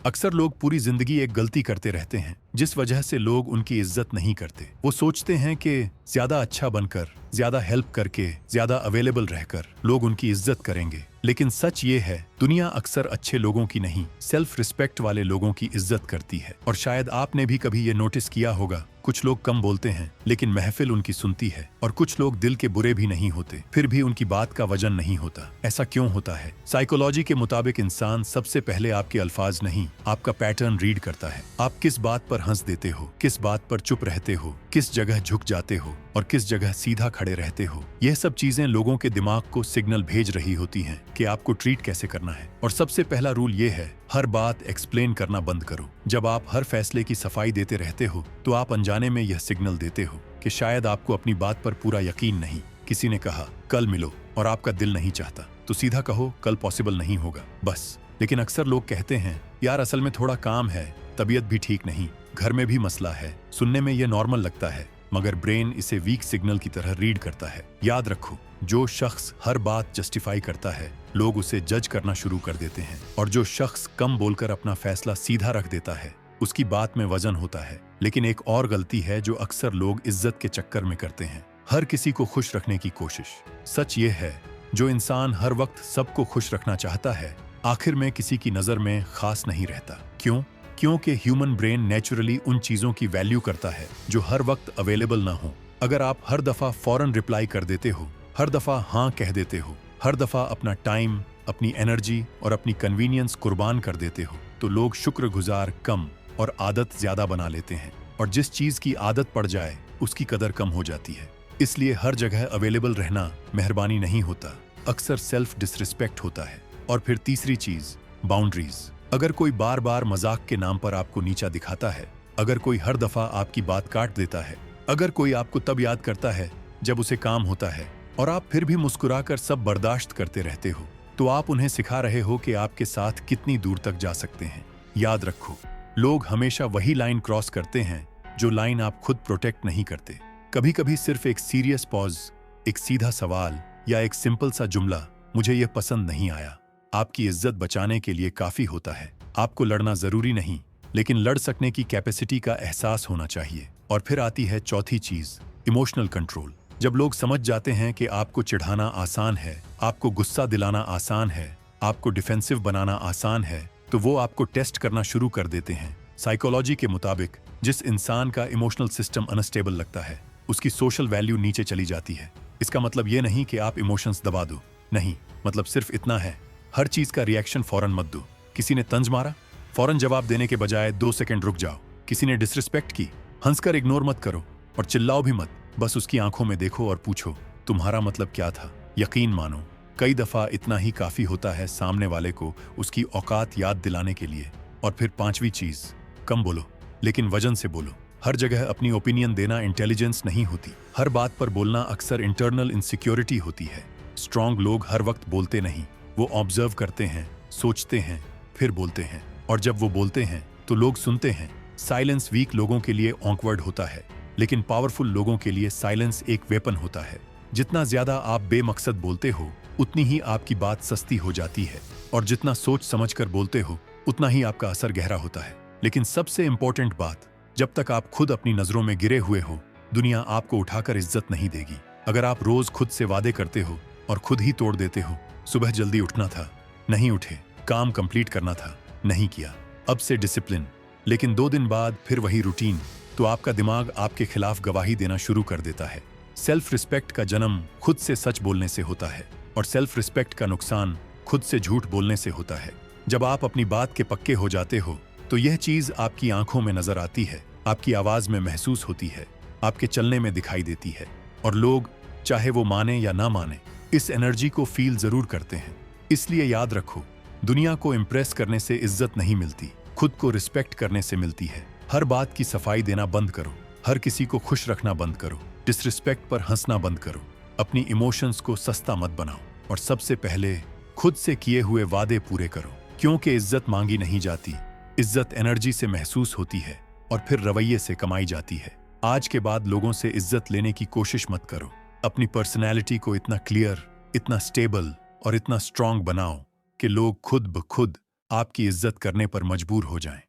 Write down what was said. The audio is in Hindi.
अक्सर लोग पूरी जिंदगी एक गलती करते रहते हैं जिस वजह से लोग उनकी इज्जत नहीं करते। वो सोचते हैं कि ज्यादा अच्छा बनकर, ज्यादा हेल्प करके, ज्यादा अवेलेबल रहकर लोग उनकी इज्जत करेंगे। लेकिन सच ये है, दुनिया अक्सर अच्छे लोगों की नहीं, सेल्फ रिस्पेक्ट वाले लोगों की इज्जत करती है। और शायद आपने भी कभी ये नोटिस किया होगा, कुछ लोग कम बोलते हैं लेकिन महफिल उनकी सुनती है, और कुछ लोग दिल के बुरे भी नहीं होते फिर भी उनकी बात का वजन नहीं होता। ऐसा क्यों होता है? साइकोलॉजी के मुताबिक इंसान सबसे पहले आपके अल्फाज नहीं, आपका पैटर्न रीड करता है। आप किस बात पर हंस देते हो, किस बात पर चुप रहते हो, किस जगह झुक जाते हो और किस जगह सीधा खड़े रहते हो। यह सब चीजें लोगों के दिमाग को सिग्नल भेज रही होती हैं कि आपको ट्रीट कैसे करना है। और सबसे पहला रूल ये है, हर बात एक्सप्लेन करना बंद करो। जब आप हर फैसले की सफाई देते रहते हो तो आप अनजाने में यह सिग्नल देते हो कि शायद आपको अपनी बात पर पूरा यकीन नहीं। किसी ने कहा कल मिलो और आपका दिल नहीं चाहता तो सीधा कहो कल पॉसिबल नहीं होगा, बस। लेकिन अक्सर लोग कहते हैं यार असल में थोड़ा काम है, तबीयत भी ठीक नहीं, घर में भी मसला है। सुनने में यह नॉर्मल लगता है मगर ब्रेन इसे वीक सिग्नल की तरह रीड करता है। याद रखो, जो शख्स हर बात जस्टिफाई करता है लोग उसे जज करना शुरू कर देते हैं, और जो शख्स कम बोलकर अपना फैसला सीधा रख देता है उसकी बात में वजन होता है। लेकिन एक और गलती है जो अक्सर लोग इज्जत के चक्कर में करते हैं, हर किसी को खुश रखने की कोशिश। सच ये है, जो इंसान हर वक्त सबको खुश रखना चाहता है आखिर में किसी की नजर में खास नहीं रहता। क्यों? क्योंकि ह्यूमन ब्रेन नेचुरली उन चीजों की वैल्यू करता है जो हर वक्त अवेलेबल ना हो। अगर आप हर दफा फौरन रिप्लाई कर देते हो, हर दफा हाँ कह देते हो, हर दफा अपना टाइम, अपनी एनर्जी और अपनी कन्वीनियंस कुर्बान कर देते हो तो लोग शुक्रगुजार कम और आदत ज्यादा बना लेते हैं। और जिस चीज की आदत पड़ जाए उसकी कदर कम हो जाती है। इसलिए हर जगह अवेलेबल रहना मेहरबानी नहीं होता, अक्सर सेल्फ डिसरिस्पेक्ट होता है। और फिर तीसरी चीज, बाउंड्रीज। अगर कोई बार बार मजाक के नाम पर आपको नीचा दिखाता है, अगर कोई हर दफा आपकी बात काट देता है, अगर कोई आपको तब याद करता है जब उसे काम होता है और आप फिर भी मुस्कुराकर सब बर्दाश्त करते रहते हो, तो आप उन्हें सिखा रहे हो कि आपके साथ कितनी दूर तक जा सकते हैं। याद रखो, लोग हमेशा वही लाइन क्रॉस करते हैं जो लाइन आप खुद प्रोटेक्ट नहीं करते। कभी कभी सिर्फ एक सीरियस पॉज, एक सीधा सवाल या एक सिंपल सा जुमला, मुझे यह पसंद नहीं आया, आपकी इज्जत बचाने के लिए काफी होता है। आपको लड़ना जरूरी नहीं, लेकिन लड़ सकने की कैपेसिटी का एहसास होना चाहिए। और फिर आती है चौथी चीज, इमोशनल कंट्रोल। जब लोग समझ जाते हैं कि आपको चिढ़ाना आसान है, आपको गुस्सा दिलाना आसान है, आपको डिफेंसिव बनाना आसान है, तो वो आपको टेस्ट करना शुरू कर देते हैं। साइकोलॉजी के मुताबिक जिस इंसान का इमोशनल सिस्टम अनस्टेबल लगता है उसकी सोशल वैल्यू नीचे चली जाती है। इसका मतलब ये नहीं कि आप इमोशंस दबा दो, नहीं, मतलब सिर्फ इतना है, हर चीज का रिएक्शन फौरन मत दो। किसी ने तंज मारा, फौरन जवाब देने के बजाय 2 सेकंड रुक जाओ। किसी ने डिसरिस्पेक्ट की, हंसकर इग्नोर मत करो और चिल्लाओ भी मत, बस उसकी आंखों में देखो और पूछो तुम्हारा मतलब क्या था। यकीन मानो, कई दफा इतना ही काफी होता है सामने वाले को उसकी औकात याद दिलाने के लिए। और फिर पांचवी चीज, कम बोलो लेकिन वजन से बोलो। हर जगह अपनी ओपिनियन देना इंटेलिजेंस नहीं होती, हर बात पर बोलना अक्सर इंटरनल इनसिक्योरिटी होती है। स्ट्रांग लोग हर वक्त बोलते नहीं, वो ऑब्जर्व करते हैं, सोचते हैं, फिर बोलते हैं, और जब वो बोलते हैं तो लोग सुनते हैं। साइलेंस वीक लोगों के लिए ऑकवर्ड होता है, लेकिन पावरफुल लोगों के लिए साइलेंस एक वेपन होता है। जितना ज्यादा आप बेमकसद बोलते हो उतनी ही आपकी बात सस्ती हो जाती है, और जितना सोच समझकर बोलते हो उतना ही आपका असर गहरा होता है। लेकिन सबसे इंपॉर्टेंट बात, जब तक आप खुद अपनी नजरों में गिरे हुए हो दुनिया आपको उठाकर इज्जत नहीं देगी। अगर आप रोज खुद से वादे करते हो और खुद ही तोड़ देते हो, सुबह जल्दी उठना था, नहीं उठे, काम कंप्लीट करना था, नहीं किया, अब से डिसिप्लिन, लेकिन 2 दिन बाद फिर वही रूटीन, तो आपका दिमाग आपके खिलाफ गवाही देना शुरू कर देता है। सेल्फ रिस्पेक्ट का जन्म खुद से सच बोलने से होता है, और सेल्फ रिस्पेक्ट का नुकसान खुद से झूठ बोलने से होता है। जब आप अपनी बात के पक्के हो जाते हो तो यह चीज आपकी आंखों में नजर आती है, आपकी आवाज में महसूस होती है, आपके चलने में दिखाई देती है, और लोग चाहे वो माने या ना माने इस एनर्जी को फील जरूर करते हैं। इसलिए याद रखो, दुनिया को इम्प्रेस करने से इज्जत नहीं मिलती, खुद को रिस्पेक्ट करने से मिलती है। हर बात की सफाई देना बंद करो, हर किसी को खुश रखना बंद करो, डिसरिस्पेक्ट पर हंसना बंद करो, अपनी इमोशंस को सस्ता मत बनाओ, और सबसे पहले खुद से किए हुए वादे पूरे करो। क्योंकि इज्जत मांगी नहीं जाती, इज्जत एनर्जी से महसूस होती है और फिर रवैये से कमाई जाती है। आज के बाद लोगों से इज्जत लेने की कोशिश मत करो। अपनी पर्सनैलिटी को इतना क्लियर, इतना स्टेबल और इतना स्ट्रांग बनाओ कि लोग खुद ब खुद आपकी इज्जत करने पर मजबूर हो जाएं।